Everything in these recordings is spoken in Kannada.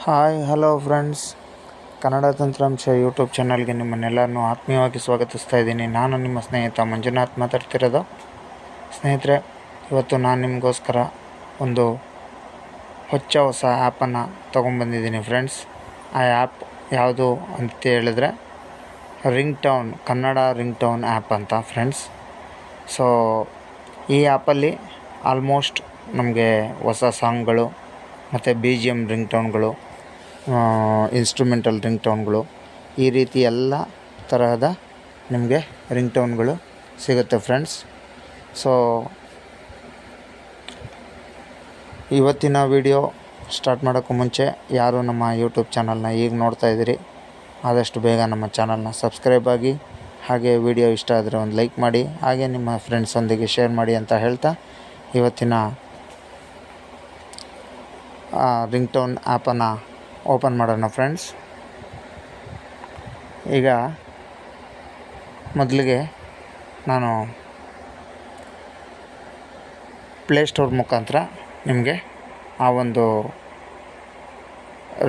ಹಾಯ್ ಹಲೋ ಫ್ರೆಂಡ್ಸ್, ಕನ್ನಡ ತಂತ್ರಾಂಶ ಯೂಟ್ಯೂಬ್ ಚಾನಲ್ಗೆ ನಿಮ್ಮನ್ನೆಲ್ಲರನ್ನೂ ಆತ್ಮೀಯವಾಗಿ ಸ್ವಾಗತಿಸ್ತಾ ಇದ್ದೀನಿ. ನಾನು ನಿಮ್ಮ ಸ್ನೇಹಿತ ಮಂಜುನಾಥ್ ಮಾತಾಡ್ತಿರೋದು. ಸ್ನೇಹಿತರೆ, ಇವತ್ತು ನಾನು ನಿಮಗೋಸ್ಕರ ಒಂದು ಹೊಸ ಆ್ಯಪನ್ನು ತೊಗೊಂಬಂದಿದ್ದೀನಿ ಫ್ರೆಂಡ್ಸ್. ಆ ಆ್ಯಪ್ ಯಾವುದು ಅಂತ ಹೇಳಿದ್ರೆ ಕನ್ನಡ ರಿಂಗ್ಟೋನ್ ಆ್ಯಪ್ ಅಂತ ಫ್ರೆಂಡ್ಸ್. ಸೊ ಈ ಆ್ಯಪಲ್ಲಿ ಆಲ್ಮೋಸ್ಟ್ ನಮಗೆ ಹೊಸ ಸಾಂಗ್ಗಳು ಮತ್ತು BGM ರಿಂಗ್ಟೋನ್ಗಳು, ಇನ್ಸ್ಟ್ರೂಮೆಂಟಲ್ ರಿಂಗ್ಟೋನ್ಗಳು, ಈ ರೀತಿ ಎಲ್ಲ ತರಹದ ನಿಮಗೆ ರಿಂಗ್ಟೋನ್ಗಳು ಸಿಗುತ್ತೆ ಫ್ರೆಂಡ್ಸ್. ಸೊ ಇವತ್ತಿನ ವಿಡಿಯೋ ಸ್ಟಾರ್ಟ್ ಮಾಡೋಕ್ಕೂ ಮುಂಚೆ ಯಾರು ನಮ್ಮ ಯೂಟ್ಯೂಬ್ ಚಾನಲ್ನ ಈಗ ನೋಡ್ತಾ ಇದ್ದೀರಿ, ಆದಷ್ಟು ಬೇಗ ನಮ್ಮ ಚಾನಲ್ನ ಸಬ್ಸ್ಕ್ರೈಬ್ ಆಗಿ, ಹಾಗೆ ವಿಡಿಯೋ ಇಷ್ಟ ಆದರೆ ಒಂದು ಲೈಕ್ ಮಾಡಿ, ಹಾಗೆ ನಿಮ್ಮ ಫ್ರೆಂಡ್ಸೊಂದಿಗೆ ಶೇರ್ ಮಾಡಿ ಅಂತ ಹೇಳ್ತಾ ಇವತ್ತಿನ ರಿಂಗ್ಟೋನ್ ಆ್ಯಪನ್ನು ಓಪನ್ ಮಾಡೋಣ ಫ್ರೆಂಡ್ಸ್. ಈಗ ಮೊದಲಿಗೆ ನಾನು ಪ್ಲೇಸ್ಟೋರ್ ಮುಖಾಂತರ ನಿಮಗೆ ಆ ಒಂದು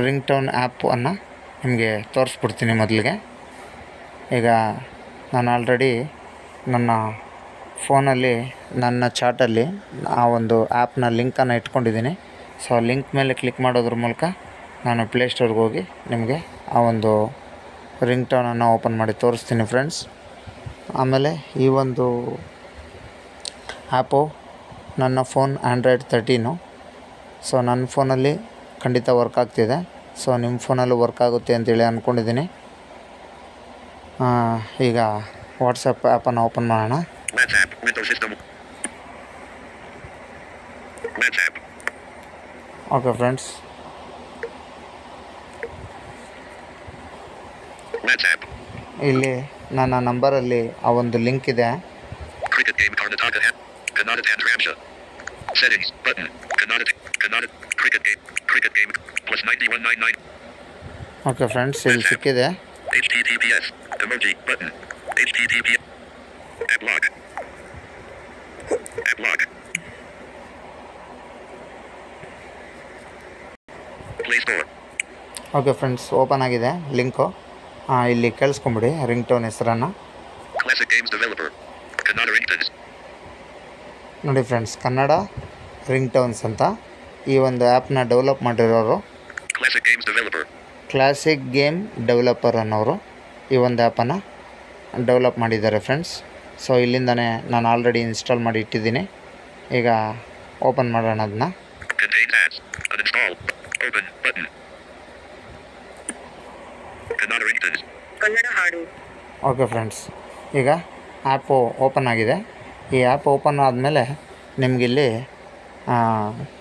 ರಿಂಗ್ಟೋನ್ ಆ್ಯಪನ್ನು ನಿಮಗೆ ತೋರಿಸ್ಬಿಡ್ತೀನಿ. ಮೊದಲಿಗೆ ಈಗ ನಾನು ಆಲ್ರೆಡಿ ನನ್ನ ಫೋನಲ್ಲಿ ನನ್ನ ಚಾಟಲ್ಲಿ ಆ ಒಂದು ಆ್ಯಪ್ನ ಲಿಂಕನ್ನು ಇಟ್ಕೊಂಡಿದ್ದೀನಿ. ಸೊ ಆ ಲಿಂಕ್ ಮೇಲೆ ಕ್ಲಿಕ್ ಮಾಡೋದ್ರ ಮೂಲಕ ನಾನು ಪ್ಲೇಸ್ಟೋರ್ಗೆ ಹೋಗಿ ನಿಮಗೆ ಆ ಒಂದು ರಿಂಗ್ಟೋನನ್ನು ಓಪನ್ ಮಾಡಿ ತೋರಿಸ್ತೀನಿ ಫ್ರೆಂಡ್ಸ್. ಆಮೇಲೆ ಈ ಒಂದು ಆ್ಯಪು ನನ್ನ ಫೋನ್ ಆಂಡ್ರಾಯ್ಡ್ 13. ಸೊ ನನ್ನ ಫೋನಲ್ಲಿ ಖಂಡಿತ ವರ್ಕ್ ಆಗ್ತಿದೆ. ಸೊ ನಿಮ್ಮ ಫೋನಲ್ಲೂ ವರ್ಕ್ ಆಗುತ್ತೆ ಅಂತೇಳಿ ಅಂದ್ಕೊಂಡಿದ್ದೀನಿ. ಈಗ ವಾಟ್ಸಪ್ ಆ್ಯಪನ್ನು ಓಪನ್ ಮಾಡೋಣ. ಓಕೆ ಫ್ರೆಂಡ್ಸ್, ಇಲ್ಲಿ ನನ್ನ ನಂಬರಲ್ಲಿ ಆ ಒಂದು ಲಿಂಕ್ ಇದೆ. Cricket game Kannada Tantramsha. Settings button. Kannada cricket game plus 9199. Okay friends, ಇಲ್ಲಿ ಸಿಕ್ಕಿದೆ. HTTPS emoji button. HTTPS app lock. Play Store. Okay friends, open ಆಗಿದೆ ಲಿಂಕು. ಇಲ್ಲಿ ಕೇಳಿಸ್ಕೊಂಬಿಡಿ ರಿಂಗ್ಟೋನ್ ಹೆಸರನ್ನು. Classic Games Developer. Kannada Ringtones. ನೋಡಿ ಫ್ರೆಂಡ್ಸ್, ಕನ್ನಡ ರಿಂಗ್ಟೋನ್ಸ್ ಅಂತ ಈ ಒಂದು ಆ್ಯಪ್ನ ಡೆವಲಪ್ ಮಾಡಿರೋರು Classic Games Developer. Classic game developer ಅನ್ನೋರು ಈ ಒಂದು ಆ್ಯಪನ್ನು ಡೆವಲಪ್ ಮಾಡಿದ್ದಾರೆ ಫ್ರೆಂಡ್ಸ್. ಸೊ ಇಲ್ಲಿಂದನೇ ನಾನು ಆಲ್ರೆಡಿ ಇನ್ಸ್ಟಾಲ್ ಮಾಡಿ ಇಟ್ಟಿದ್ದೀನಿ. ಈಗ ಓಪನ್ ಮಾಡೋಣ ಅದನ್ನ. Contains ads. Uninstall. Open button. Kannada Ringtones. Kannada ಹಾಡು. ಓಕೆ ಫ್ರೆಂಡ್ಸ್, ಈಗ ಆ್ಯಪು ಓಪನ್ ಆಗಿದೆ. ಈ ಆ್ಯಪ್ ಓಪನ್ ಆದಮೇಲೆ ನಿಮಗಿಲ್ಲಿ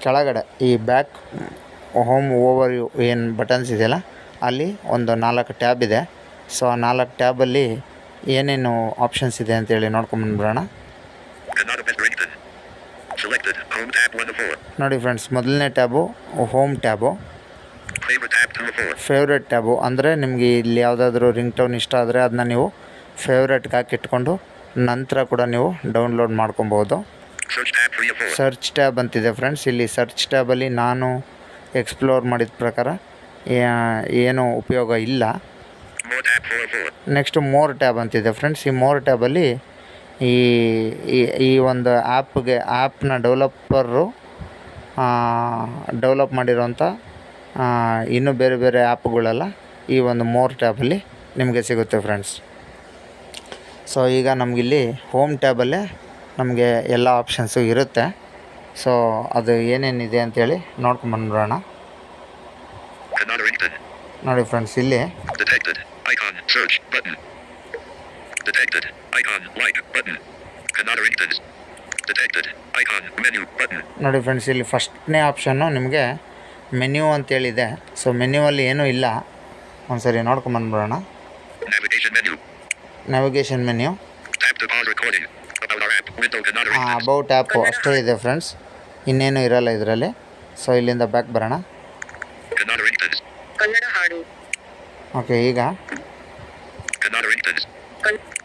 ಕೆಳಗಡೆ ಈ ಬ್ಯಾಕ್, ಹೋಮ್, ಓವರ್ ಏನು ಬಟನ್ಸ್ ಇದೆಯಲ್ಲ, ಅಲ್ಲಿ ಒಂದು 4 ಟ್ಯಾಬ್ ಇದೆ. ಸೊ ಆ 4 ಟ್ಯಾಬಲ್ಲಿ ಏನೇನು ಆಪ್ಷನ್ಸ್ ಇದೆ ಅಂತೇಳಿ ನೋಡ್ಕೊಂಬಂದ್ಬಿಡೋಣ. Kannada Best Ringtone. Selected. Home tab 1 of 4. ನೋಡಿ ಫ್ರೆಂಡ್ಸ್, ಮೊದಲನೇ tab home tab. Favorite tab 2 of 4. Favourite tab ಅಂದರೆ ನಿಮಗೆ ಇಲ್ಲಿ ಯಾವುದಾದ್ರೂ ರಿಂಗ್ಟೋನ್ ಇಷ್ಟ ಆದರೆ ಅದನ್ನ ನೀವು ಫೇವ್ರೆಟ್ಗೆ ಹಾಕಿಟ್ಕೊಂಡು ನಂತರ ಕೂಡ ನೀವು ಡೌನ್ಲೋಡ್ ಮಾಡ್ಕೊಬೋದು. Search tab 3 of 4. Search tab ಅಂತಿದೆ ಫ್ರೆಂಡ್ಸ್. ಇಲ್ಲಿ ಸರ್ಚ್ ಟ್ಯಾಬಲ್ಲಿ ನಾನು ಎಕ್ಸ್ಪ್ಲೋರ್ ಮಾಡಿದ ಪ್ರಕಾರ ಏನೂ ಉಪಯೋಗ ಇಲ್ಲ. More tab 4 of 4. Next more tab ಅಂತಿದೆ ಫ್ರೆಂಡ್ಸ್. ಈ ಮೋರ್ ಟ್ಯಾಬಲ್ಲಿ ಈ ಒಂದು ಆ್ಯಪ್ನ ಡೆವಲಪ್ ಮಾಡಿರೋಂಥ ಇನ್ನೂ ಬೇರೆ ಬೇರೆ ಆ್ಯಪ್ಗಳೆಲ್ಲ ಈ ಒಂದು ಮೋರ್ ಟ್ಯಾಬಲ್ಲಿ ನಿಮಗೆ ಸಿಗುತ್ತೆ ಫ್ರೆಂಡ್ಸ್. ಸೊ ಈಗ ನಮಗಿಲ್ಲಿ ಹೋಮ್ ಟ್ಯಾಬಲ್ಲೇ ನಮಗೆ ಎಲ್ಲ ಆಪ್ಷನ್ಸು ಇರುತ್ತೆ. ಸೊ ಅದು ಏನೇನಿದೆ ಅಂತೇಳಿ ನೋಡ್ಕೊಂಬಂದ್ಬಿಡೋಣ. Kannada Ringtone. ನೋಡಿ ಫ್ರೆಂಡ್ಸ್, ಇಲ್ಲಿ Detected. Icon. Search. Button. Detected. Icon. Like. Button. Kannada Ringtones. Detected. Icon. Menu. Button. ನೋಡಿ ಫ್ರೆಂಡ್ಸ್, ಇಲ್ಲಿ ಫಸ್ಟ್ನೇ ಆಪ್ಷನ್ನು ನಿಮಗೆ ಮೆನ್ಯೂ ಅಂತೇಳಿದೆ. ಸೊ ಮೆನ್ಯೂವಲ್ಲಿ ಏನೂ ಇಲ್ಲ. ಒಂದು ಸರಿ ನೋಡ್ಕೊಂಬಂದ್ಬಿಡೋಣ. Navigation menu. Navigation menu. Tap to pause recording. About our app. Window Kannada Ringtones. About app ಅಷ್ಟೇ ಇದೆ ಫ್ರೆಂಡ್ಸ್, ಇನ್ನೇನು ಇರಲ್ಲ ಇದರಲ್ಲಿ. ಸೊ ಇಲ್ಲಿಂದ ಬ್ಯಾಕ್ ಬರೋಣ. Kannada Ringtones. Kannada ಹಾಡು. ಓಕೆ, ಈಗ Kannada Ringtones.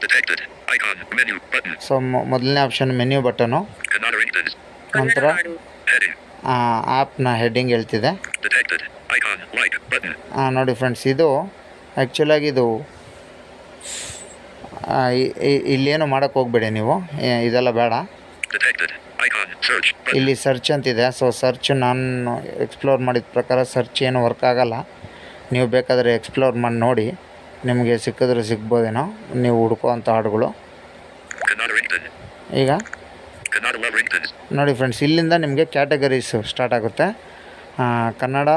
Detected. Icon. Menu. Button. So ಮೊದಲನೇ option menu button. Kannada Ringtones. ನಂತರ Heading. ಆ್ಯಪ್ನ ಹೆಡ್ಡಿಂಗ್ ಹೇಳ್ತಿದೆ. Detected. Icon. Like. ನೋಡಿ ಫ್ರೆಂಡ್ಸ್, ಇದು ಆ್ಯಕ್ಚುಲಾಗಿ ಇದು ಇಲ್ಲೇನು ಮಾಡೋಕ್ಕೆ ಹೋಗ್ಬೇಡಿ ನೀವು, ಇದೆಲ್ಲ ಬೇಡ. Detected. Icon. Search. Button. ಇಲ್ಲಿ ಸರ್ಚ್ ಅಂತಿದೆ. ಸೊ ಸರ್ಚ್ ನಾನು ಎಕ್ಸ್ಪ್ಲೋರ್ ಮಾಡಿದ ಪ್ರಕಾರ ಸರ್ಚ್ ಏನು ವರ್ಕ್ ಆಗಲ್ಲ. ನೀವು ಬೇಕಾದರೆ ಎಕ್ಸ್ಪ್ಲೋರ್ ಮಾಡಿ ನೋಡಿ, ನಿಮಗೆ ಸಿಕ್ಕಿದ್ರೆ ಸಿಗ್ಬೋದೇನೋ ನೀವು ಹುಡ್ಕೋವಂಥ ಹಾಡುಗಳು. Kannada Ringtones. ಈಗ Kannada Love Ringtones. ನೋಡಿ ಫ್ರೆಂಡ್ಸ್, ಇಲ್ಲಿಂದ ನಿಮಗೆ ಕ್ಯಾಟಗರೀಸು ಸ್ಟಾರ್ಟ್ ಆಗುತ್ತೆ. ಕನ್ನಡ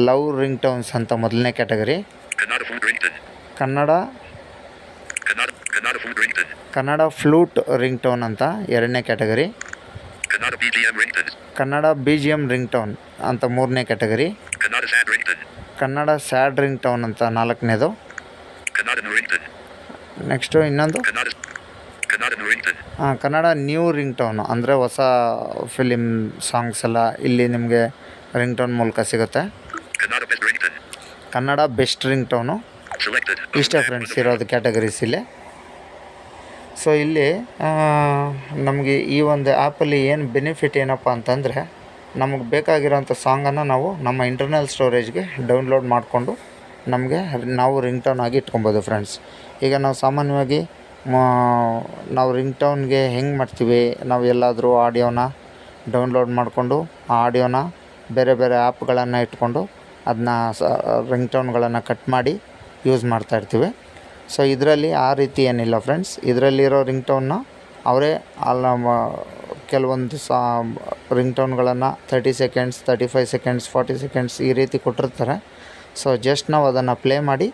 ಲವ್ ರಿಂಗ್ ಟೋನ್ಸ್ ಅಂತ ಮೊದಲನೇ category. Kannada Food Ringtone. Kannada Kannada Food Ringtone. Kannada flute ring tone ಅಂತ ಎರಡನೇ category. Kannada BGM Ringtones. Kannada BGM ring tone ಅಂತ ಮೂರನೇ category. Kannada Sad Ringtone. Kannada sad ring tone ಅಂತ ನಾಲ್ಕನೇದು. Kannada New Ringtone. ನೆಕ್ಸ್ಟು ಇನ್ನೊಂದು Kannada New Ringtone. Kannada new ringtone, ಅಂದರೆ ಹೊಸ ಫಿಲಿಮ್ ಸಾಂಗ್ಸ್ ಎಲ್ಲ ಇಲ್ಲಿ ನಿಮಗೆ ರಿಂಗ್ ಟೋನ್ ಮೂಲಕ ಸಿಗುತ್ತೆ. Kannada Best Ringtone. Kannada best ring tone. Selected. ಇಷ್ಟೇ ಫ್ರೆಂಡ್ಸ್ ಇರೋದು ಕ್ಯಾಟಗರೀಸ್ ಇಲ್ಲಿ. ಸೊ ಇಲ್ಲಿ ನಮಗೆ ಈ ಒಂದು ಆ್ಯಪಲ್ಲಿ ಏನು ಬೆನಿಫಿಟ್ ಏನಪ್ಪ ಅಂತಂದರೆ, ನಮಗೆ ಬೇಕಾಗಿರೋಂಥ ಸಾಂಗನ್ನು ನಾವು ನಮ್ಮ ಇಂಟರ್ನಲ್ ಸ್ಟೋರೇಜ್ಗೆ ಡೌನ್ಲೋಡ್ ಮಾಡಿಕೊಂಡು ನಾವು ರಿಂಗ್ ಟೋನ್ ಆಗಿ ಇಟ್ಕೊಬೋದು ಫ್ರೆಂಡ್ಸ್. ಈಗ ನಾವು ಸಾಮಾನ್ಯವಾಗಿ ನಾವು ರಿಂಗ್ ಟೋನ್ಗೆ ಹೆಂಗೆ ಮಾಡ್ತೀವಿ, ನಾವು ಎಲ್ಲಾದರೂ ಆಡಿಯೋನ ಡೌನ್ಲೋಡ್ ಮಾಡಿಕೊಂಡು ಆ ಆಡಿಯೋನ ಬೇರೆ ಬೇರೆ ಆ್ಯಪ್ಗಳನ್ನು ಇಟ್ಕೊಂಡು ಅದನ್ನ ರಿಂಗ್ ಟೋನ್ಗಳನ್ನು ಕಟ್ ಮಾಡಿ ಯೂಸ್ ಮಾಡ್ತಾಯಿರ್ತೀವಿ. ಸೊ ಇದರಲ್ಲಿ ಆ ರೀತಿ ಏನಿಲ್ಲ ಫ್ರೆಂಡ್ಸ್. ಇದರಲ್ಲಿರೋ ರಿಂಗ್ ಟೋನ್ನ ಅವರೇ ಕೆಲವೊಂದು ರಿಂಗ್ ಟೋನ್ಗಳನ್ನು 30 ಸೆಕೆಂಡ್ಸ್, 35 ಸೆಕೆಂಡ್ಸ್, 40 ಸೆಕೆಂಡ್ಸ್ ಈ ರೀತಿ ಕೊಟ್ಟಿರ್ತಾರೆ. ಸೊ ಜಸ್ಟ್ ನಾವು ಅದನ್ನು ಪ್ಲೇ ಮಾಡಿ,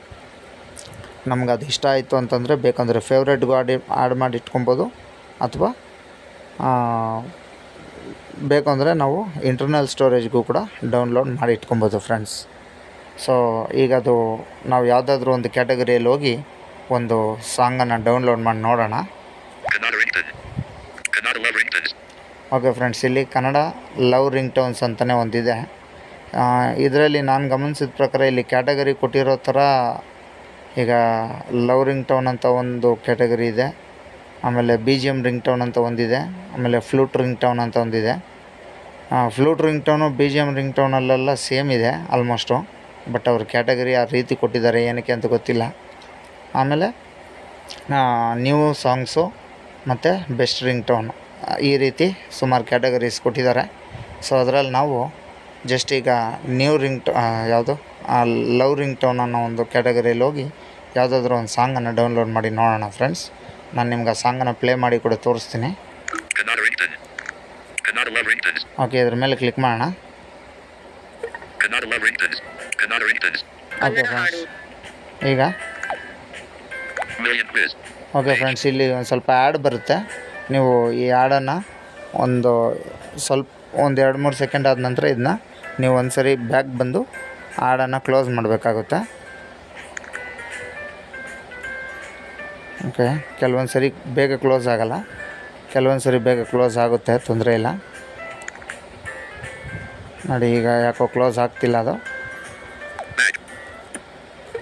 ನಮ್ಗೆ ಅದು ಇಷ್ಟ ಆಯಿತು ಅಂತಂದರೆ ಬೇಕಂದರೆ ಫೇವ್ರೇಟ್ಗೂ ಆ್ಯಡ್ ಮಾಡಿ ಇಟ್ಕೊಬೋದು, ಅಥವಾ ಬೇಕಂದರೆ ನಾವು ಇಂಟರ್ನಲ್ ಸ್ಟೋರೇಜ್ಗೂ ಕೂಡ ಡೌನ್ಲೋಡ್ ಮಾಡಿ ಇಟ್ಕೊಬೋದು ಫ್ರೆಂಡ್ಸ್. ಸೊ ಈಗ ಅದು ನಾವು ಯಾವುದಾದ್ರೂ ಒಂದು ಕ್ಯಾಟಗರಿಯಲ್ಲಿ ಹೋಗಿ ಒಂದು ಸಾಂಗನ್ನು ಡೌನ್ಲೋಡ್ ಮಾಡಿ ನೋಡೋಣ. Kannada Ringtone. Kannada Love Ringtones. Okay friends, ಇಲ್ಲಿ ಕನ್ನಡ ಲವ್ ರಿಂಗ್ ಟೋನ್ಸ್ ಅಂತಲೇ ಒಂದಿದೆ. ಇದರಲ್ಲಿ ನಾನು ಗಮನಿಸಿದ ಪ್ರಕಾರ ಇಲ್ಲಿ ಕ್ಯಾಟಗರಿ ಕೊಟ್ಟಿರೋ ಥರ ಈಗ ಲವ್ ರಿಂಗ್ ಟೋನ್ ಅಂತ ಒಂದು ಕ್ಯಾಟಗರಿ ಇದೆ, ಆಮೇಲೆ BGM ರಿಂಗ್ ಟೋನ್ ಅಂತ ಒಂದಿದೆ, ಆಮೇಲೆ ಫ್ಲೂಟ್ ರಿಂಗ್ ಟೋನ್ ಅಂತ ಒಂದಿದೆ. Flute ring tone BGM ring ಟೋನಲ್ಲೆಲ್ಲ ಸೇಮ್ ಇದೆ ಆಲ್ಮೋಸ್ಟು, ಬಟ್ ಅವ್ರ ಕ್ಯಾಟಗರಿ ಆ ರೀತಿ ಕೊಟ್ಟಿದ್ದಾರೆ, ಏನಕ್ಕೆ ಅಂತ ಗೊತ್ತಿಲ್ಲ. ಆಮೇಲೆ ನ್ಯೂ ಸಾಂಗ್ಸು ಮತ್ತು ಬೆಸ್ಟ್ ರಿಂಗ್ ಟೋನ್ ಈ ರೀತಿ ಸುಮಾರು ಕ್ಯಾಟಗರೀಸ್ ಕೊಟ್ಟಿದ್ದಾರೆ. ಸೊ ಅದರಲ್ಲಿ ನಾವು ಜಸ್ಟ್ ಈಗ ನ್ಯೂ ರಿಂಗ್ ಯಾವುದು ಲವ್ ರಿಂಗ್ ಟೋನ್ ಅನ್ನೋ ಒಂದು ಕ್ಯಾಟಗರಿಯಲ್ಲಿ ಹೋಗಿ ಯಾವುದಾದ್ರೂ ಒಂದು ಸಾಂಗನ್ನು ಡೌನ್ಲೋಡ್ ಮಾಡಿ ನೋಡೋಣ ಫ್ರೆಂಡ್ಸ್. ನಾನು ನಿಮ್ಗೆ ಆ ಸಾಂಗನ್ನು ಪ್ಲೇ ಮಾಡಿ ಕೂಡ ತೋರಿಸ್ತೀನಿ. Kannada Ringtone. Kannada Love Ringtones. Okay, ಇದ್ರ ಮೇಲೆ ಕ್ಲಿಕ್ ಮಾಡೋಣ. Kannada Love Ringtones. Kannada Ringtones. Okay friends, ಈಗ Million Quiz. ಓಕೆ ಫ್ರೆಂಡ್ಸ್, ಇಲ್ಲಿ ಒಂದು ಸ್ವಲ್ಪ ಆ್ಯಡ್ ಬರುತ್ತೆ. ನೀವು ಈ ಆ್ಯಡನ್ನು ಒಂದು 2-3 ಸೆಕೆಂಡ್ ಆದ ನಂತರ ಇದನ್ನ ನೀವು ಒಂದು ಸರಿ ಬ್ಯಾಕ್ ಬಂದು ಆ್ಯಡನ್ನು ಕ್ಲೋಸ್ ಮಾಡಬೇಕಾಗುತ್ತೆ. ಓಕೆ, ಕೆಲವೊಂದು ಸರಿ ಬೇಗ ಕ್ಲೋಸ್ ಆಗೋಲ್ಲ, ಕೆಲವೊಂದು ಸರಿ ಬೇಗ ಕ್ಲೋಸ್ ಆಗುತ್ತೆ, ತೊಂದರೆ ಇಲ್ಲ. ನೋಡಿ, ಈಗ ಯಾಕೋ ಕ್ಲೋಸ್ ಆಗ್ತಿಲ್ಲ ಅದು. Back.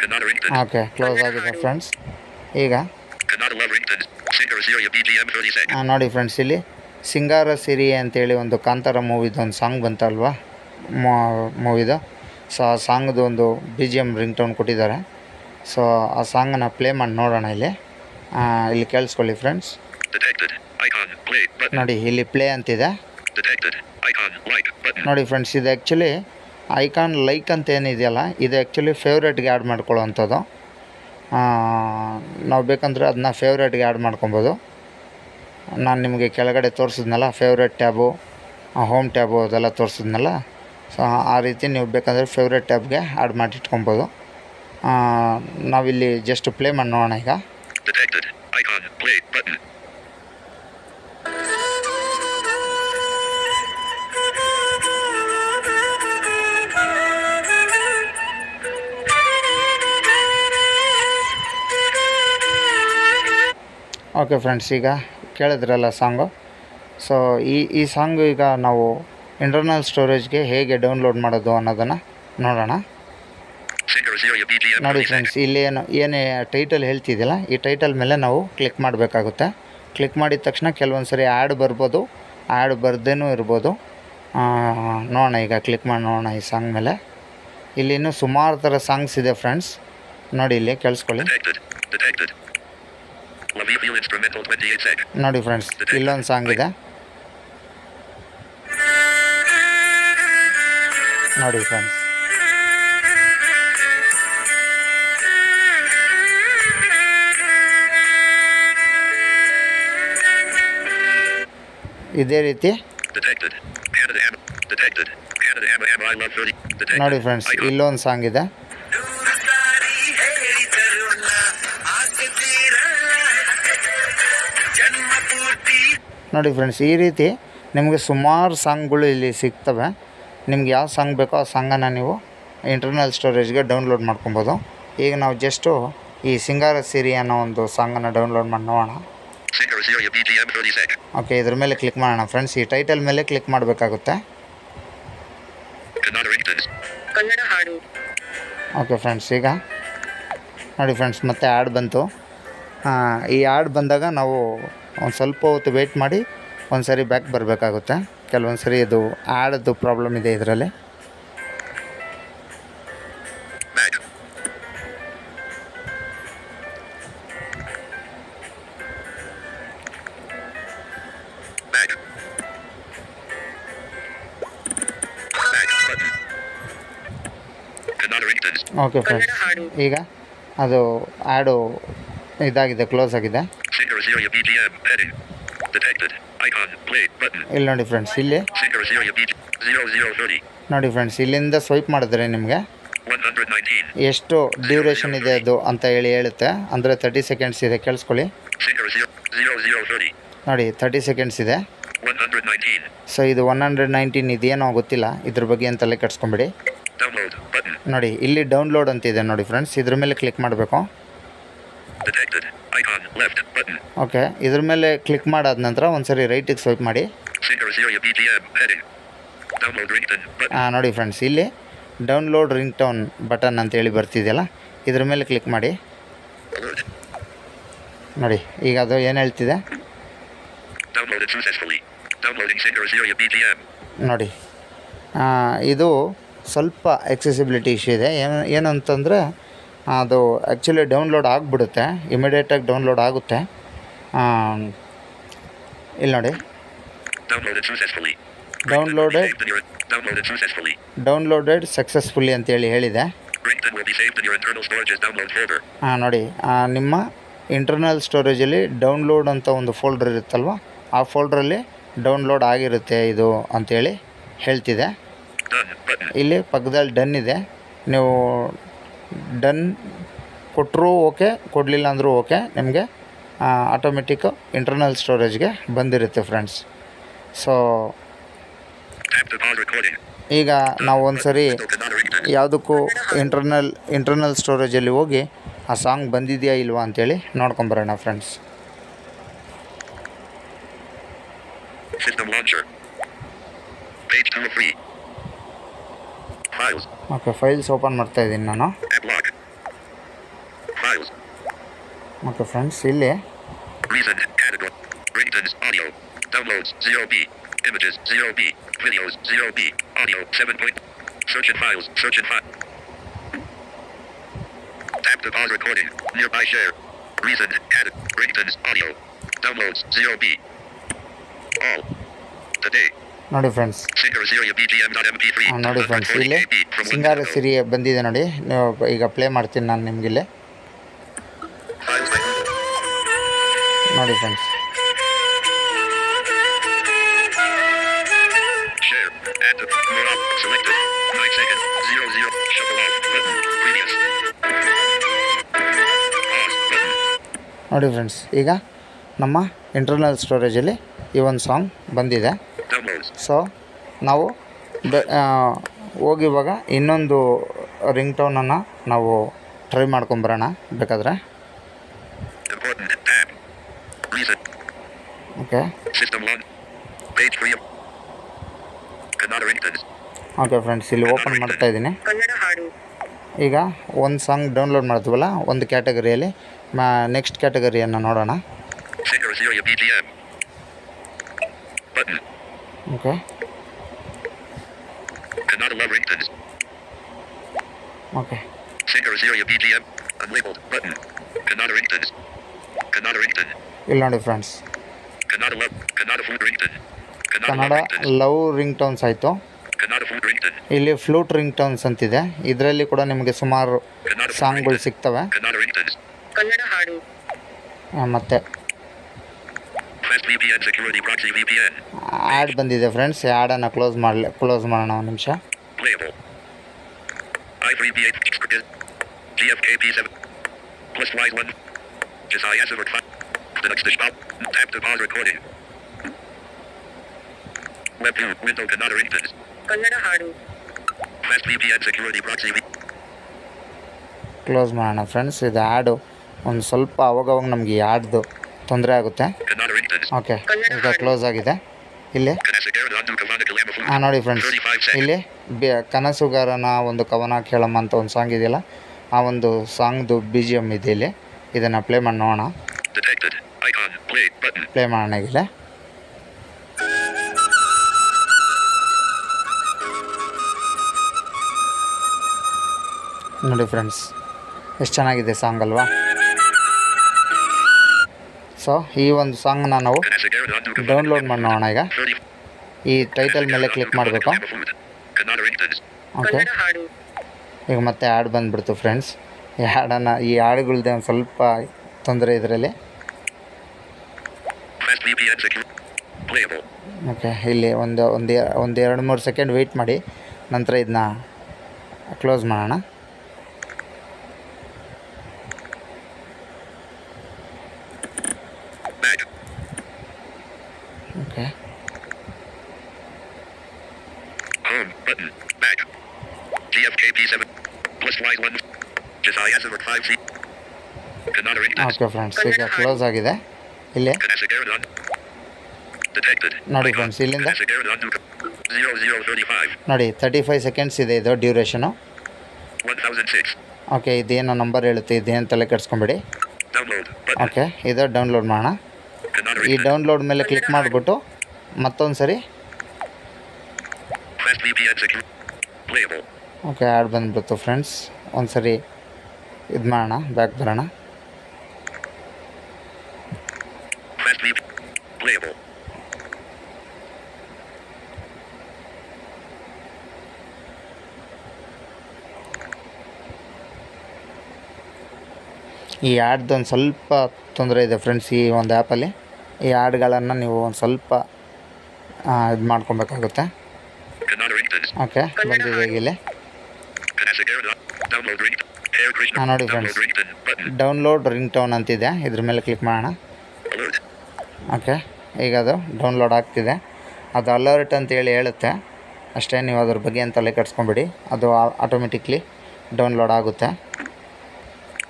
Kannada Ringtone. Okay, close ಆಗಿದೆ ಫ್ರೆಂಡ್ಸ್. ಈಗ Kannada Love Ringtones. Singer Syria BGM 30 seconds. ನೋಡಿ ಫ್ರೆಂಡ್ಸ್, ಇಲ್ಲಿ ಸಿಂಗಾರ ಸಿರಿ ಅಂತೇಳಿ ಒಂದು ಕಾಂತಾರ ಮೂವಿದು ಒಂದು ಸಾಂಗ್ ಬಂತಲ್ವಾ, ಮೂವಿದು. ಸೊ ಆ ಸಾಂಗ್ದು ಒಂದು BGM ರಿಂಗ್ ಟೋನ್ ಕೊಟ್ಟಿದ್ದಾರೆ. ಸೊ ಆ ಸಾಂಗನ್ನು ಪ್ಲೇ ಮಾಡಿ ನೋಡೋಣ. ಇಲ್ಲಿ ಕೇಳಿಸ್ಕೊಳ್ಳಿ friends. Detected. Icon. Play. Button. ನೋಡಿ, ಇಲ್ಲಿ ಪ್ಲೇ ಅಂತಿದೆ. Detected. Icon. Like. Button. ನೋಡಿ ಫ್ರೆಂಡ್ಸ್, ಇದು ಆ್ಯಕ್ಚುಲಿ ಐಕಾನ್ ಲೈಕ್ ಅಂತ ಏನಿದೆಯಲ್ಲ, ಇದು ಆ್ಯಕ್ಚುಲಿ ಫೇವ್ರೇಟ್ಗೆ ಆ್ಯಡ್ ಮಾಡ್ಕೊಳ್ಳೋವಂಥದ್ದು. ನಾವು ಬೇಕಂದರೆ ಅದನ್ನ ಫೇವ್ರೇಟ್ಗೆ ಆ್ಯಡ್ ಮಾಡ್ಕೊಬೋದು. ನಾನು ನಿಮಗೆ ಕೆಳಗಡೆ ತೋರಿಸಿದ್ನಲ್ಲ ಫೇವ್ರೇಟ್ ಟ್ಯಾಬು, ಹೋಮ್ ಟ್ಯಾಬು ಅದೆಲ್ಲ ತೋರಿಸಿದ್ನಲ್ಲ. ಸೊ ಆ ರೀತಿ ನೀವು ಬೇಕಂದರೆ ಫೇವ್ರೇಟ್ ಟ್ಯಾಬ್ಗೆ ಆ್ಯಡ್ ಮಾಡಿ ಇಟ್ಕೊಬೋದು. ನಾವಿಲ್ಲಿ ಜಸ್ಟ್ ಪ್ಲೇ ಮಾಡಿ ನೋಡೋಣ. ಈಗ Detected. Icon. Play. Button. Okay friends, ಈಗ ಕೇಳಿದ್ರಲ್ಲ ಸಾಂಗು. ಸೊ ಈ ಸಾಂಗು ಈಗ ನಾವು ಇಂಟರ್ನಲ್ ಸ್ಟೋರೇಜ್ಗೆ ಹೇಗೆ ಡೌನ್ಲೋಡ್ ಮಾಡೋದು ಅನ್ನೋದನ್ನು ನೋಡೋಣ. Singer Syria BGM ನೋಡಿ 30 seconds. ಫ್ರೆಂಡ್ಸ್, ಇಲ್ಲಿ ಏನೇ ಟೈಟಲ್ ಹೇಳ್ತಿದ್ದಿಲ್ಲ, ಈ ಟೈಟಲ್ ಮೇಲೆ ನಾವು ಕ್ಲಿಕ್ ಮಾಡಬೇಕಾಗುತ್ತೆ. ಕ್ಲಿಕ್ ಮಾಡಿದ ತಕ್ಷಣ ಕೆಲವೊಂದು ಸರಿ ಆ್ಯಡ್ ಬರ್ಬೋದು, ಆ್ಯಡ್ ಬರ್ದೇನೂ ಇರ್ಬೋದು. ನೋಡೋಣ, ಈಗ ಕ್ಲಿಕ್ ಮಾಡಿ ನೋಡೋಣ ಈ ಸಾಂಗ್ ಮೇಲೆ. ಇಲ್ಲಿ ಇನ್ನೂ ಸುಮಾರು ಥರ ಸಾಂಗ್ಸ್ ಇದೆ ಫ್ರೆಂಡ್ಸ್, ನೋಡಿ ಇಲ್ಲಿ ಕೇಳಿಸ್ಕೊಳ್ಳಿ. Detected. Love you instrumental 28 sec. ನೋಡಿ ಫ್ರೆಂಡ್ಸ್, ಇಲ್ಲೊಂದು ಸಾಂಗ್ ಇದೆ ನೋಡಿ ಫ್ರೆಂಡ್ಸ್. ಇದೇ ರೀತಿ ನೋಡಿ ಫ್ರೆಂಡ್ಸ್, ಇಲ್ಲೊಂದು ಸಾಂಗ್ ಇದೆ ನೋಡಿ ಫ್ರೆಂಡ್ಸ್. ಈ ರೀತಿ ನಿಮಗೆ ಸುಮಾರು ಸಾಂಗ್ಗಳು ಇಲ್ಲಿ ಸಿಗ್ತವೆ. ನಿಮ್ಗೆ ಯಾವ ಸಾಂಗ್ ಬೇಕೋ ಆ ಸಾಂಗನ್ನು ನೀವು ಇಂಟರ್ನಲ್ ಸ್ಟೋರೇಜ್ಗೆ ಡೌನ್ಲೋಡ್ ಮಾಡ್ಕೊಬೋದು. ಈಗ ನಾವು ಜಸ್ಟು ಈ ಸಿಂಗಾರ ಸಿರಿ ಅನ್ನೋ ಒಂದು ಸಾಂಗನ್ನು ಡೌನ್ಲೋಡ್ ಮಾಡಿ ನೋಡೋಣ. ಓಕೆ, ಇದ್ರ ಮೇಲೆ ಕ್ಲಿಕ್ ಮಾಡೋಣ ಫ್ರೆಂಡ್ಸ್. ಈ ಟೈಟಲ್ ಮೇಲೆ ಕ್ಲಿಕ್ ಮಾಡಬೇಕಾಗುತ್ತೆ. ಓಕೆ ಫ್ರೆಂಡ್ಸ್, ಈಗ ನೋಡಿ ಫ್ರೆಂಡ್ಸ್, ಮತ್ತೆ ಆ್ಯಡ್ ಬಂತು. ಈ ಆ್ಯಡ್ ಬಂದಾಗ ನಾವು ಒಂದು ಸ್ವಲ್ಪ ಹೊತ್ತು ವೆಯ್ಟ್ ಮಾಡಿ ಒಂದು ಸರಿ ಬ್ಯಾಕ್ ಬರಬೇಕಾಗುತ್ತೆ. ಕೆಲವೊಂದು ಸರಿ ಇದು ಆ್ಯಡ್ದು ಪ್ರಾಬ್ಲಮ್ ಇದೆ ಇದರಲ್ಲಿ. ಓಕೆ ಫ್ರೆಂಡ್ಸ್, ಈಗ ಅದು ಆ್ಯಡು ಇದಾಗಿದೆ, ಕ್ಲೋಸ್ ಆಗಿದೆ. ಇಲ್ಲಿ ನೋಡಿ ಫ್ರೆಂಡ್ಸ್, ಇಲ್ಲಿ ನೋಡಿ ಫ್ರೆಂಡ್ಸ್, ಇಲ್ಲಿಂದ ಸ್ವೈಪ್ ಮಾಡಿದ್ರೆ ನಿಮಗೆ ಎಷ್ಟು ಡ್ಯೂರೇಷನ್ ಇದೆ ಅದು ಅಂತ ಹೇಳುತ್ತೆ. ಅಂದರೆ 30 ಸೆಕೆಂಡ್ಸ್ ಇದೆ, ಕೇಳಿಸ್ಕೊಳ್ಳಿ. ನೋಡಿ 30 ಸೆಕೆಂಡ್ಸ್ ಇದೆ. ಸೊ ಇದು 119 ಇದೇನೋ ಗೊತ್ತಿಲ್ಲ, ಇದ್ರ ಬಗ್ಗೆ ಅಂತ ತಲೆ ಕೆಡಿಸ್ಕೊಂಬಿಡಿ. ನೋಡಿ ಇಲ್ಲಿ ಡೌನ್ಲೋಡ್ ಅಂತಿದೆ ನೋಡಿ ಫ್ರೆಂಡ್ಸ್, ಇದ್ರ ಮೇಲೆ ಕ್ಲಿಕ್ ಮಾಡಬೇಕು. ಓಕೆ, ಇದ್ರ ಮೇಲೆ ಕ್ಲಿಕ್ ಮಾಡಾದ ನಂತರ ಒಂದ್ಸರಿ ರೈಟಿಗೆ ಸ್ವೈಪ್ ಮಾಡಿ. ನೋಡಿ ಫ್ರೆಂಡ್ಸ್, ಇಲ್ಲಿ ಡೌನ್ಲೋಡ್ ರಿಂಗ್ ಟೋನ್ ಬಟನ್ ಅಂತೇಳಿ ಬರ್ತಿದೆಯಲ್ಲ, ಇದ್ರ ಮೇಲೆ ಕ್ಲಿಕ್ ಮಾಡಿ. ನೋಡಿ ಈಗ ಅದು ಏನು ಹೇಳ್ತಿದೆ ನೋಡಿ. ಇದು ಸ್ವಲ್ಪ ಎಕ್ಸೆಸಿಬಿಲಿಟಿ ಇಶ್ಯೂ ಇದೆ. ಏನಂತಂದರೆ ಅದು ಆ್ಯಕ್ಚುಲಿ ಡೌನ್ಲೋಡ್ ಆಗಿಬಿಡುತ್ತೆ, ಇಮಿಡಿಯೇಟಾಗಿ ಡೌನ್ಲೋಡ್ ಆಗುತ್ತೆ. ಇಲ್ಲಿ ನೋಡಿ, ಡೌನ್ಲೋಡೆಡ್ ಸಕ್ಸಸ್ಫುಲಿ ಅಂತೇಳಿ ಹೇಳಿದೆ. ನೋಡಿ, ನಿಮ್ಮ ಇಂಟರ್ನಲ್ ಸ್ಟೋರೇಜಲ್ಲಿ ಡೌನ್ಲೋಡ್ ಅಂತ ಒಂದು ಫೋಲ್ಡರ್ ಇರುತ್ತಲ್ವ, ಆ ಫೋಲ್ಡ್ರಲ್ಲಿ ಡೌನ್ಲೋಡ್ ಆಗಿರುತ್ತೆ ಇದು ಅಂಥೇಳಿ ಹೇಳ್ತಿದೆ. ಇಲ್ಲಿ ಪಕ್ಕದಲ್ಲಿ ಡನ್ ಇದೆ. ನೀವು ಡನ್ ಕೊಟ್ಟರೂ ಓಕೆ, ಕೊಡಲಿಲ್ಲ ಅಂದರೂ ಓಕೆ, ನಿಮಗೆ ಆಟೋಮೆಟಿಕ್ಕು ಇಂಟರ್ನಲ್ ಸ್ಟೋರೇಜ್ಗೆ ಬಂದಿರುತ್ತೆ ಫ್ರೆಂಡ್ಸ್. ಸೊ ಈಗ ನಾವು ಒಂದು ಸರಿ ಯಾವುದಕ್ಕೂ ಇಂಟರ್ನಲ್ ಸ್ಟೋರೇಜಲ್ಲಿ ಹೋಗಿ ಆ ಸಾಂಗ್ ಬಂದಿದೆಯಾ ಇಲ್ವಾ ಅಂಥೇಳಿ ನೋಡ್ಕೊಂಬರೋಣ ಫ್ರೆಂಡ್ಸ್. ಓಕೆ, ಫೈಲ್ಸ್ ಓಪನ್ ಮಾಡ್ತಾ ಇದ್ದೀನಿ ನಾನು. ಓಕೆ ಫ್ರೆಂಡ್ಸ್, ಇಲ್ಲಿ ನೋಡಿ ಫ್ರೆಂಡ್ಸ್, ನೋಡಿ ಫ್ರೆಂಡ್ಸ್, ಇಲ್ಲಿ ಸಿಂಗಾರ ಸಿರಿ ಬಂದಿದೆ ನೋಡಿ. ನೀವು ಈಗ ಪ್ಲೇ ಮಾಡ್ತೀನಿ ನಾನು ನಿಮಗಿಲ್ಲಿ ನೋಡಿ ಫ್ರೆಂಡ್ಸ್. ನೋಡಿ ಫ್ರೆಂಡ್ಸ್, ಈಗ ನಮ್ಮ ಇಂಟರ್ನಲ್ ಸ್ಟೋರೇಜಲ್ಲಿ ಈ ಒಂದು ಸಾಂಗ್ ಬಂದಿದೆ. ಸೊ ನಾವು ಹೋಗಿ ಇವಾಗ ಇನ್ನೊಂದು ರಿಂಗ್ ಟೋನನ್ನು ನಾವು ಟ್ರೈ ಮಾಡ್ಕೊಂಬರೋಣ ಬೇಕಾದರೆ. ಓಕೆ ಓಕೆ ಫ್ರೆಂಡ್ಸ್, ಇಲ್ಲಿ ಓಪನ್ ಮಾಡ್ತಾ ಇದ್ದೀನಿ. ಈಗ ಒಂದು ಸಾಂಗ್ ಡೌನ್ಲೋಡ್ ಮಾಡ್ತೀವಲ್ಲ ಒಂದು ಕ್ಯಾಟಗರಿಯಲ್ಲಿ, ನೆಕ್ಸ್ಟ್ ಕ್ಯಾಟಗರಿಯನ್ನು ನೋಡೋಣ. Okay okay. Singer Syria BGM. Unlabeled. Button. Kannada Ringtones. Kannada Ringtone. ಇಲ್ಲಿ ನೋಡಿ friends, Kannada Love. Kannada Food Ringtone. Kannada Kannada Love Ringtones. Love ring tones ಆಯಿತು. Kannada Food Ringtone. ಇಲ್ಲಿ ಫ್ಲೂಟ್ ರಿಂಗ್ ಟೋನ್ಸ್ ಅಂತಿದೆ. ಇದರಲ್ಲಿ ಕೂಡ ನಿಮಗೆ ಸುಮಾರು Kannada Food ಸಾಂಗ್ಗಳು Ringtone. ಸಿಗ್ತವೆ. Kannada Ringtones. ಕನ್ನಡ ಹಾಡು ಮತ್ತು Fast VPN Security Proxy VPN. Add ಬಂದಿದೆ ಫ್ರೆಂಡ್ಸ್. ಆ್ಯಡನ್ನು ಕ್ಲೋಸ್ ಮಾಡೋಣ ಒಂದು ನಿಮಿಷ. Playable. I3B8 GFKP7 plus Y1 Josiah Sivert 5 the next stop tap to pause recording Web 2 window Kannada Ringtones Kannada ಹಾಡು Fast VPN Security Proxy close ಮಾಡೋಣ ಫ್ರೆಂಡ್ಸ್. ಇದು ಆ್ಯಡು ಒಂದು ಸ್ವಲ್ಪ ಅವಾಗವಾಗ ನಮಗೆ ಈ ಆ್ಯಡ್ದು ತೊಂದರೆ ಆಗುತ್ತೆ. Kannada Ringtones ಓಕೆ, ಈಗ ಕ್ಲೋಸ್ ಆಗಿದೆ. ಇಲ್ಲಿ ನೋಡಿ ಫ್ರೆಂಡ್ಸ್, ಇಲ್ಲಿ ಕನಸುಗಾರನ ಒಂದು ಕವನ ಕೇಳಮ್ಮ ಅಂತ ಒಂದು ಸಾಂಗ್ ಇದೆಯಲ್ಲ, ಆ ಒಂದು ಸಾಂಗ್ದು ಬಿ ಜಿ ಎಮ್ ಇದೆ ಇಲ್ಲಿ. ಇದನ್ನು ಪ್ಲೇ ಮಾಡಿ ನೋಡೋಣ. ಪ್ಲೇ ಮಾಡೋಣ ಇಲ್ಲಿ. ನೋಡಿ ಫ್ರೆಂಡ್ಸ್, ಎಷ್ಟು ಚೆನ್ನಾಗಿದೆ ಸಾಂಗ್ ಅಲ್ವಾ? ಸೊ ಈ ಒಂದು ಸಾಂಗ್ನ ನಾವು ಡೌನ್ಲೋಡ್ ಮಾಡಿ ನೋಡೋಣ. ಈಗ ಈ ಟೈಟಲ್ ಮೇಲೆ ಕ್ಲಿಕ್ ಮಾಡಬೇಕು. ಓಕೆ, ಕನ್ನಡ ಹಾಡು ಈಗ ಮತ್ತೆ ಆ್ಯಡ್ ಬಂದುಬಿಡ್ತು ಫ್ರೆಂಡ್ಸ್. ಈ ಹಾಡುಗಳ್ದೆ ಒಂದು ಸ್ವಲ್ಪ ತೊಂದರೆ ಇದರಲ್ಲಿ. ಓಕೆ, ಇಲ್ಲಿ ಒಂದು 2-3 ಸೆಕೆಂಡ್ ವೆಯ್ಟ್ ಮಾಡಿ, ನಂತರ ಇದನ್ನ ಕ್ಲೋಸ್ ಮಾಡೋಣ. Okay, Home button back GFKP7 plus Y1 Josiah Sivert 5C Kannada Ringtones okay friends, ಈಗ ಕ್ಲೋಸ್ ಆಗಿದೆ. ಇಲ್ಲಿ detected ನೋಡಿ ಫ್ರೆಂಡ್ಸ್, ಇಲ್ಲಿಂದ 0035 ನೋಡಿ 35 ಸೆಕೆಂಡ್ಸ್ ಇದೆ ಇದು ಡ್ಯೂರೇಷನು. 1006 ಓಕೆ, ಇದೇನೋ ನಂಬರ್ ಹೇಳುತ್ತೆ, ಇದೇನು ತಲೆ ಕೆಡಿಸ್ಕೊಂಬೇಡಿ. download button ಓಕೆ, ಇದು ಡೌನ್ಲೋಡ್ ಮಾಡೋಣ. Kannada ಈ Ringtones ಡೌನ್ಲೋಡ್ ಮೇಲೆ ಕ್ಲಿಕ್ ಮಾಡಿಬಿಟ್ಟು ಮತ್ತೊಂದು ಸರಿ Fast VPN secure playable okay, ad ಬಂದುಬಿಡ್ತು ಫ್ರೆಂಡ್ಸ್. ಒಂದು ಸರಿ ಇದು ಮಾಡೋಣ, ಬ್ಯಾಕ್ ಬರೋಣ. Fast VPN playable ಈ ಆ್ಯಡ್ದು ಒಂದು ಸ್ವಲ್ಪ ತೊಂದರೆ ಇದೆ ಫ್ರೆಂಡ್ಸ್ ಈ ಒಂದು ಆ್ಯಪಲ್ಲಿ. ಈ ಆ್ಯಡ್ಗಳನ್ನು ನೀವು ಒಂದು ಸ್ವಲ್ಪ ಇದು ಮಾಡ್ಕೊಬೇಕಾಗುತ್ತೆ. Kannada Ringtones ಓಕೆ, ಬಂದಿದೆ ಈಗ ಇಲ್ಲಿ. download ringtone Hair Krishna ನೋಡಿ download friends, ringtone button download ring tone ಅಂತಿದೆ, ಇದ್ರ ಮೇಲೆ ಕ್ಲಿಕ್ ಮಾಡೋಣ. alert ಓಕೆ, ಈಗ ಅದು ಡೌನ್ಲೋಡ್ ಆಗ್ತಿದೆ. ಅದು ಅಲರ್ಟ್ ಅಂತೇಳಿ ಹೇಳುತ್ತೆ ಅಷ್ಟೇ, ನೀವು ಅದ್ರ ಬಗ್ಗೆ ಏನು ತಲೆ ಕೆಡಿಸ್ಕೊಂಬಿಡಿ, ಅದು ಆಟೋಮೆಟಿಕ್ಲಿ ಡೌನ್ಲೋಡ್ ಆಗುತ್ತೆ.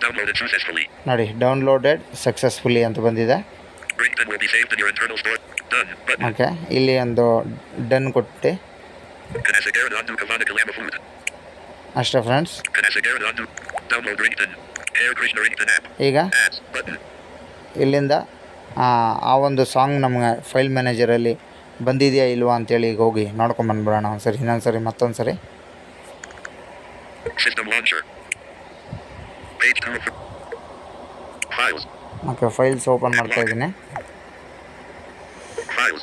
downloaded successfully ನೋಡಿ, ಡೌನ್ಲೋಡೆಡ್ ಸಕ್ಸಸ್ಫುಲಿ ಅಂತ ಬಂದಿದೆ. ringtone will be saved in your internal store done button okay, ಇಲ್ಲಿ ಒಂದು ಡನ್ ಕೊಟ್ಟು ಅಷ್ಟೇ friends. download ringtone Hair Krishna ringtone app ಈಗ ads button ಇಲ್ಲಿಂದ ಆ ಒಂದು ಸಾಂಗ್ ನಮಗೆ ಫೈಲ್ ಮ್ಯಾನೇಜರಲ್ಲಿ ಬಂದಿದೆಯಾ ಇಲ್ವಾ ಅಂತೇಳಿ ಈಗ ಹೋಗಿ ನೋಡ್ಕೊಂಬಂದ್ಬಿಡೋಣ ಒಂದು ಸರಿ, ಇನ್ನೊಂದು ಸರಿ, ಮತ್ತೊಂದು ಸರಿ. system launcher page 2 of files okay, files open ಮಾಡ್ತಾ ಇದ್ದೀನಿ. files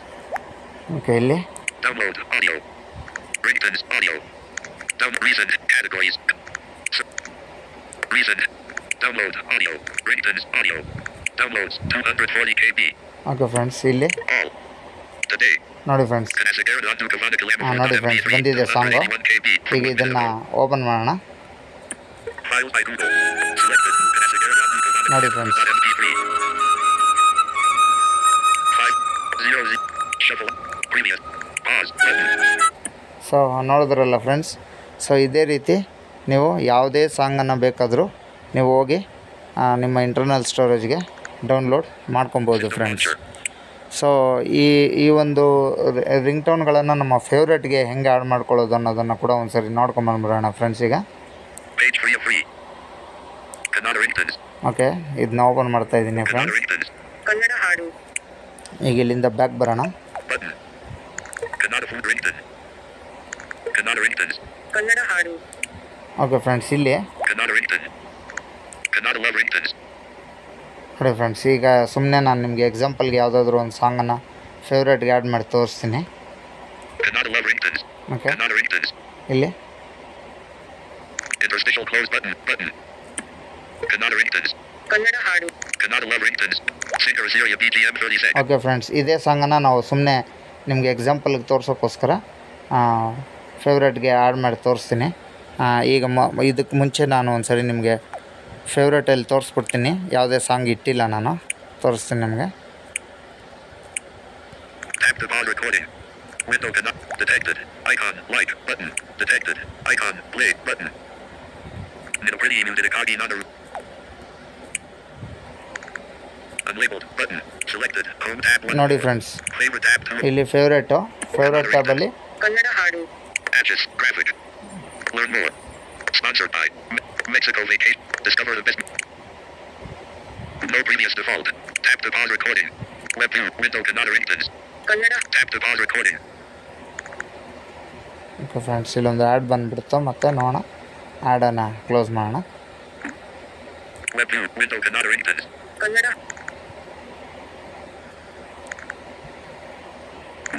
ಓಕೆ, ಇಲ್ಲಿ download audio ringtones audio download recent categories recent download audio ringtones audio downloads 240 KB okay friends, ಇಲ್ಲಿ all today ನೋಡಿ ಫ್ರೆಂಡ್ಸ್, ನೋಡಿ ಫ್ರೆಂಡ್ಸ್, ಬಂದಿದೆ ಸಾಂಗು. ಈಗ ಇದನ್ನು ಓಪನ್ ಮಾಡೋಣ. files by Google selected ನೋಡಿ friends, MP3 500 shuffle previous pause button so ನೋಡಿದ್ರಲ್ಲ ಫ್ರೆಂಡ್ಸ್. ಸೊ ಇದೇ ರೀತಿ ನೀವು ಯಾವುದೇ ಸಾಂಗನ್ನು ಬೇಕಾದರೂ ನೀವು ಹೋಗಿ ನಿಮ್ಮ ಇಂಟರ್ನಲ್ ಸ್ಟೋರೇಜ್ಗೆ ಡೌನ್ಲೋಡ್ ಮಾಡ್ಕೊಬೋದು ಫ್ರೆಂಡ್ಸ್. ಸೊ ಈ ಒಂದು ರಿಂಗ್ ಟೋನ್ಗಳನ್ನು ನಮ್ಮ ಫೇವ್ರೇಟ್ಗೆ ಹೆಂಗೆ ಆ್ಯಡ್ ಮಾಡ್ಕೊಳ್ಳೋದು ಅನ್ನೋದನ್ನು ಕೂಡ ಒಂದು ಸರಿ ನೋಡ್ಕೊಂಬಂದ್ಬಿಡೋಣ ಫ್ರೆಂಡ್ಸ್. ಈಗ page 3 of 3 Kannada Ringtones okay, ಇದನ್ನ ಓಪನ್ ಮಾಡ್ತಾ ಇದ್ದೀನಿ Kannada ಫ್ರೆಂಡ್ಸ್. Ringtones ಕನ್ನಡ ಹಾಡು ಈಗ ಇಲ್ಲಿಂದ ಬ್ಯಾಕ್ ಬರೋಣ. button Kannada Food Ringtone Kannada Ringtones Kannada ಹಾಡು ಓಕೆ ಫ್ರೆಂಡ್ಸ್, ಇಲ್ಲಿ Kannada Ringtones. Kannada Love Ringtones. ನೋಡಿ ಫ್ರೆಂಡ್ಸ್, ಈಗ ಸುಮ್ಮನೆ ನಾನು ನಿಮಗೆ ಎಕ್ಸಾಂಪಲ್ಗೆ ಯಾವುದಾದ್ರೂ ಒಂದು ಸಾಂಗನ್ನು ಫೇವ್ರೇಟ್ಗೆ ಆ್ಯಡ್ ಮಾಡಿ ತೋರಿಸ್ತೀನಿ. Kannada Love Ringtones. Okay, Kannada Ringtones. ಇಲ್ಲಿ Interstitial close button. Kannada Ringtones. Kannada ಹಾಡು Kannada Love Ringtones. Singer Syria BGM 30 seconds. Okay friends, ಇದೇ ಸಾಂಗನ್ನು ನಾವು ಸುಮ್ಮನೆ ನಿಮಗೆ ಎಕ್ಸಾಂಪಲ್ಗೆ ತೋರ್ಸೋಕ್ಕೋಸ್ಕರ ಫೇವ್ರೇಟ್ಗೆ ಆ್ಯಡ್ ಮಾಡಿ ತೋರಿಸ್ತೀನಿ. ಈಗ ಇದಕ್ಕೆ ಮುಂಚೆ ನಾನು ಒಂದು ಸರಿ ನಿಮಗೆ ಫೇವ್ರೇಟಲ್ಲಿ ತೋರಿಸ್ಬಿಡ್ತೀನಿ. ಯಾವುದೇ ಸಾಂಗ್ ಇಟ್ಟಿಲ್ಲ, ನಾನು ತೋರಿಸ್ತೀನಿ ನಿಮಗೆ. Tap to pause recording. Window cannot detected. Icon like button detected. Icon play button. Nidaprini Nidakagi Nanaru. Unlabeled button selected. Home tab 1. ನೋಡಿ ಫ್ರೆಂಡ್ಸ್, Favorite tab 2. ಇಲ್ಲಿ ಫೇವ್ರೇಟ್ ಟ್ಯಾಬಲ್ಲಿ ಕನ್ನಡ ಹಾಡು Patches graphic. Learn more. Sponsored by Mexico Vacation. Discover the best. No previous default. Tap to pause recording. Web view window Kannada Ringtones. Kannada Tap to pause recording. Okay friends, ಇಲ್ಲೊಂದು ಆ್ಯಡ್ ಬಂದುಬಿಡ್ತು. ಮತ್ತೆ ನೋಡೋಣ, ಆ್ಯಡನ್ನು ಕ್ಲೋಸ್ ಮಾಡೋಣ. Web view window Kannada Ringtones. Kannada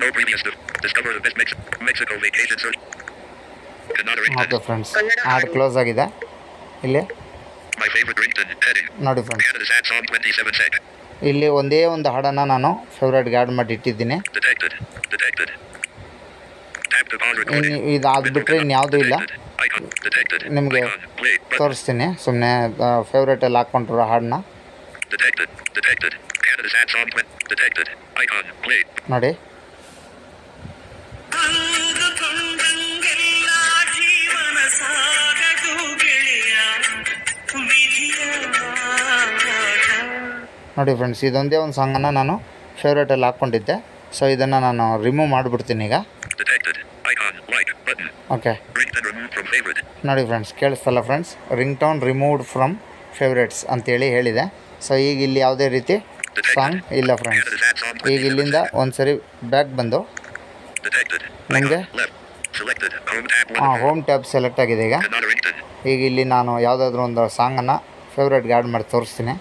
No previous discover the best Mexico Vacation search. Kannada Ringtones. Okay friends, add close ಆಗಿದೆ. ಇಲ್ಲಿ My favorite ringtone heading. ನೋಡಿ friends, Canada sad song 27 sec. ಇಲ್ಲಿ ಒಂದೇ ಒಂದು ಹಾಡನ್ನು ನಾನು ಫೇವ್ರೇಟ್ಗೆ ಆ್ಯಡ್ ಮಾಡಿ ಇಟ್ಟಿದ್ದೀನಿ. Detected. Detected. Tap to pause recording. ಇದು ಬಿಟ್ಟರೆ ಇನ್ಯಾವುದೂ ಇಲ್ಲ. Icon detected. ನಿಮಗೆ Icon play button. ತೋರಿಸ್ತೀನಿ. ಸುಮ್ಮನೆ ಫೇವ್ರೇಟಲ್ಲಿ ಹಾಕ್ಕೊಂಡಿರೋ ಹಾಡನ್ನ Detected. Detected. Canada sad song detected. Icon play. ನೋಡಿ. ನೋಡಿ ಫ್ರೆಂಡ್ಸ್, ಇದೊಂದೇ ಒಂದು ಸಾಂಗನ್ನು ನಾನು ಫೇವ್ರೇಟಲ್ಲಿ ಹಾಕ್ಕೊಂಡಿದ್ದೆ. ಸೊ ಇದನ್ನು ನಾನು ರಿಮೂವ್ ಮಾಡಿಬಿಡ್ತೀನಿ ಈಗ. Detected. Icon like button. Okay, Ringtone removed from favorite. ನೋಡಿ ಫ್ರೆಂಡ್ಸ್, ಕೇಳಿಸ್ತಲ್ಲ friends, ring tone removed from favourites ಅಂತೇಳಿ ಹೇಳಿದೆ. ಸೊ ಈಗ ಇಲ್ಲಿ ಯಾವುದೇ ರೀತಿ ಸಾಂಗ್ ಇಲ್ಲ ಫ್ರೆಂಡ್ಸ್. Canada sad song ಈಗ ಇಲ್ಲಿಂದ ಒಂದು ಸರಿ ಬ್ಯಾಕ್ ಬಂದು detected. ನಮಗೆ Icon left. Selected. Home tab 1. Home tab select ಆಗಿದೆ ಈಗ. Kannada Ringtone. ಈಗ ಇಲ್ಲಿ ನಾನು ಯಾವುದಾದ್ರೂ ಒಂದು ಸಾಂಗನ್ನು ಫೇವ್ರೇಟ್ಗೆ ಆ್ಯಡ್ ಮಾಡಿ ತೋರಿಸ್ತೀನಿ.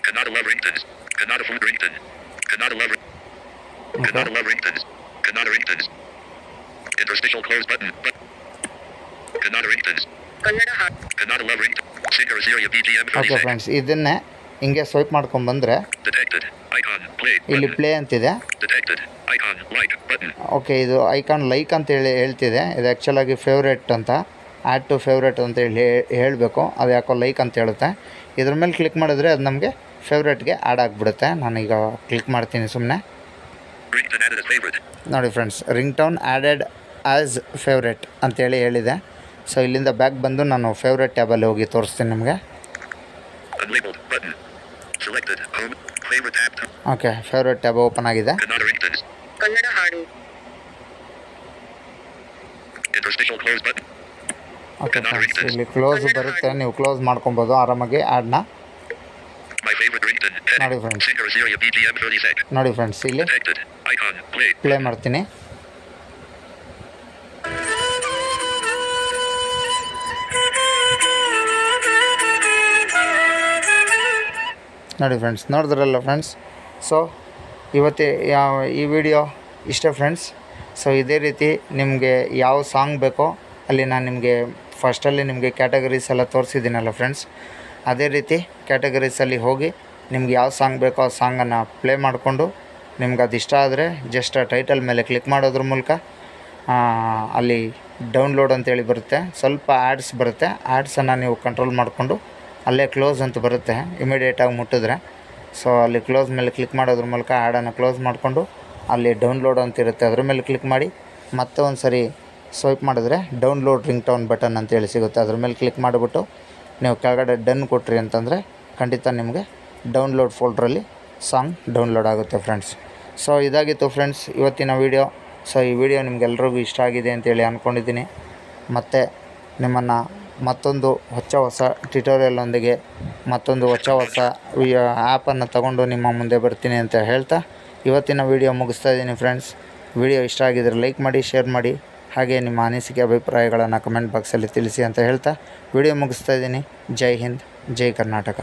Kannada Love Ringtones. Kannada Food Ringtone. Kannada Love Kannada Love Ringtones. Kannada Ringtones. Interstitial close button. Kannada Ringtones. Kannada ಹಾಡು Kannada Love Ringtone. Singer Syria BGM 30 okay seconds. Friends, ಇದನ್ನೇ ಹಿಂಗೆ ಸ್ವೈಪ್ ಮಾಡ್ಕೊಂಡು ಬಂದರೆ Detected. Icon play ಇಲ್ಲಿ button. ಪ್ಲೇ ಅಂತಿದೆ. Detected. Icon like button. Okay, ಇದು ಐಕಾನ್ ಲೈಕ್ ಅಂತ ಹೇಳ್ತಿದೆ. ಇದು ಆ್ಯಕ್ಚುಲಾಗಿ ಫೇವ್ರೇಟ್ ಅಂತ, ಆ್ಯಡ್ ಟು ಫೇವ್ರೇಟ್ ಅಂತ ಹೇಳಬೇಕು. ಅದು ಯಾಕೋ ಲೈಕ್ ಅಂತ ಹೇಳುತ್ತೆ. ಇದ್ರ ಮೇಲೆ ಕ್ಲಿಕ್ ಮಾಡಿದ್ರೆ ಅದು ನಮಗೆ ಫೇವ್ರೇಟ್ಗೆ ಆ್ಯಡ್ ಆಗಿಬಿಡುತ್ತೆ. ನಾನೀಗ ಕ್ಲಿಕ್ ಮಾಡ್ತೀನಿ ಸುಮ್ಮನೆ. Ringtone added as favorite. ನೋಡಿ friends, ring tone added as favourite ಅಂತೇಳಿ ಹೇಳಿದೆ. ಸೊ ಇಲ್ಲಿಂದ ಬ್ಯಾಕ್ ಬಂದು ನಾನು ಫೇವ್ರೇಟ್ ಟ್ಯಾಬಲ್ಲಿ ಹೋಗಿ ತೋರಿಸ್ತೀನಿ ನಿಮಗೆ. Unlabeled button. Selected. Home. Favorite tab 2. Okay, favourite tab open ಆಗಿದೆ. Kannada Ringtones. ಕನ್ನಡ ಹಾಡು Interstitial close button. Okay friends, ಇಲ್ಲಿ ಕ್ಲೋಸ್ ಬರುತ್ತೆ. ನೀವು ಕ್ಲೋಸ್ ಮಾಡ್ಕೊಬೋದು ಆರಾಮಾಗಿ ಆ್ಯಡ್ನ. My favorite ringtone. ನೋಡಿ friends, Singer Syria BGM 30 sec. ನೋಡಿ ಫ್ರೆಂಡ್ಸ್, ಇಲ್ಲಿ Detected. Icon play. ಪ್ಲೇ ಮಾಡ್ತೀನಿ. ನೋಡಿ ಫ್ರೆಂಡ್ಸ್, ನೋಡಿದ್ರಲ್ಲ ಫ್ರೆಂಡ್ಸ್. ಸೊ ಇವತ್ತೇ ಈ ವಿಡಿಯೋ ಇಷ್ಟೇ ಫ್ರೆಂಡ್ಸ್. ಸೊ ಇದೇ ರೀತಿ ನಿಮಗೆ ಯಾವ ಸಾಂಗ್ ಬೇಕೋ ಅಲ್ಲಿ ನಾನು ನಿಮಗೆ ಫಸ್ಟಲ್ಲಿ ನಿಮಗೆ ಕ್ಯಾಟಗರೀಸ್ ಎಲ್ಲ ತೋರಿಸಿದ್ದೀನಲ್ಲ ಫ್ರೆಂಡ್ಸ್. ಅದೇ ರೀತಿ ಕ್ಯಾಟಗರೀಸಲ್ಲಿ ಹೋಗಿ ನಿಮ್ಗೆ ಯಾವ ಸಾಂಗ್ ಬೇಕೋ ಆ ಸಾಂಗನ್ನು ಪ್ಲೇ ಮಾಡಿಕೊಂಡು ನಿಮ್ಗೆ ಅದು ಇಷ್ಟ ಆದರೆ ಜಸ್ಟ್ ಟೈಟಲ್ ಮೇಲೆ ಕ್ಲಿಕ್ ಮಾಡೋದ್ರ ಮೂಲಕ ಅಲ್ಲಿ ಡೌನ್ಲೋಡ್ ಅಂತೇಳಿ ಬರುತ್ತೆ. ಸ್ವಲ್ಪ ಆ್ಯಡ್ಸ್ ಬರುತ್ತೆ. ಆ್ಯಡ್ಸನ್ನು ನೀವು ಕಂಟ್ರೋಲ್ ಮಾಡಿಕೊಂಡು ಅಲ್ಲೇ ಕ್ಲೋಸ್ ಅಂತ ಬರುತ್ತೆ ಇಮಿಡಿಯೇಟಾಗಿ ಮುಟ್ಟಿದ್ರೆ. ಸೊ ಅಲ್ಲಿ ಕ್ಲೋಸ್ ಮೇಲೆ ಕ್ಲಿಕ್ ಮಾಡೋದ್ರ ಮೂಲಕ ಆ್ಯಡನ್ನು ಕ್ಲೋಸ್ ಮಾಡಿಕೊಂಡು ಅಲ್ಲಿ ಡೌನ್ಲೋಡ್ ಅಂತ ಇರುತ್ತೆ, ಅದ್ರ ಮೇಲೆ ಕ್ಲಿಕ್ ಮಾಡಿ ಮತ್ತೆ ಒಂದು ಸರಿ ಸ್ವೈಪ್ ಮಾಡಿದ್ರೆ ಡೌನ್ಲೋಡ್ ರಿಂಗ್ ಟೋನ್ ಬಟನ್ ಅಂತೇಳಿ ಸಿಗುತ್ತೆ. ಅದ್ರ ಮೇಲೆ ಕ್ಲಿಕ್ ಮಾಡಿಬಿಟ್ಟು ನೀವು ಕೆಳಗಡೆ ಡನ್ ಕೊಟ್ರಿ ಅಂತಂದರೆ ಖಂಡಿತ ನಿಮಗೆ ಡೌನ್ಲೋಡ್ ಫೋಲ್ಡ್ರಲ್ಲಿ ಸಾಂಗ್ ಡೌನ್ಲೋಡ್ ಆಗುತ್ತೆ ಫ್ರೆಂಡ್ಸ್. ಸೊ ಇದಾಗಿತ್ತು ಫ್ರೆಂಡ್ಸ್ ಇವತ್ತಿನ ವೀಡಿಯೋ. ಸೊ ಈ ವಿಡಿಯೋ ನಿಮಗೆಲ್ರಿಗೂ ಇಷ್ಟ ಆಗಿದೆ ಅಂತೇಳಿ ಅಂದ್ಕೊಂಡಿದ್ದೀನಿ. ಮತ್ತು ನಿಮ್ಮನ್ನು ಮತ್ತೊಂದು ಹೊಸ ಟ್ಯುಟೋರಿಯಲೊಂದಿಗೆ ಮತ್ತೊಂದು ಹೊಸ ಆ್ಯಪನ್ನು ತಗೊಂಡು ನಿಮ್ಮ ಮುಂದೆ ಬರ್ತೀನಿ ಅಂತ ಹೇಳ್ತಾ ಇವತ್ತಿನ ವೀಡಿಯೋ ಮುಗಿಸ್ತಾ ಇದ್ದೀನಿ ಫ್ರೆಂಡ್ಸ್. ವಿಡಿಯೋ ಇಷ್ಟ ಆಗಿದ್ರೆ ಲೈಕ್ ಮಾಡಿ, ಶೇರ್ ಮಾಡಿ ಹಾಗೆ ನಿಮ್ಮ ಅನಿಸಿಕೆ ಅಭಿಪ್ರಾಯಗಳನ್ನು ಕಮೆಂಟ್ ಬಾಕ್ಸಲ್ಲಿ ತಿಳಿಸಿ ಅಂತ ಹೇಳ್ತಾ ವಿಡಿಯೋ ಮುಗಿಸ್ತಾ ಇದ್ದೀನಿ. ಜೈ ಹಿಂದ್, ಜೈ ಕರ್ನಾಟಕ.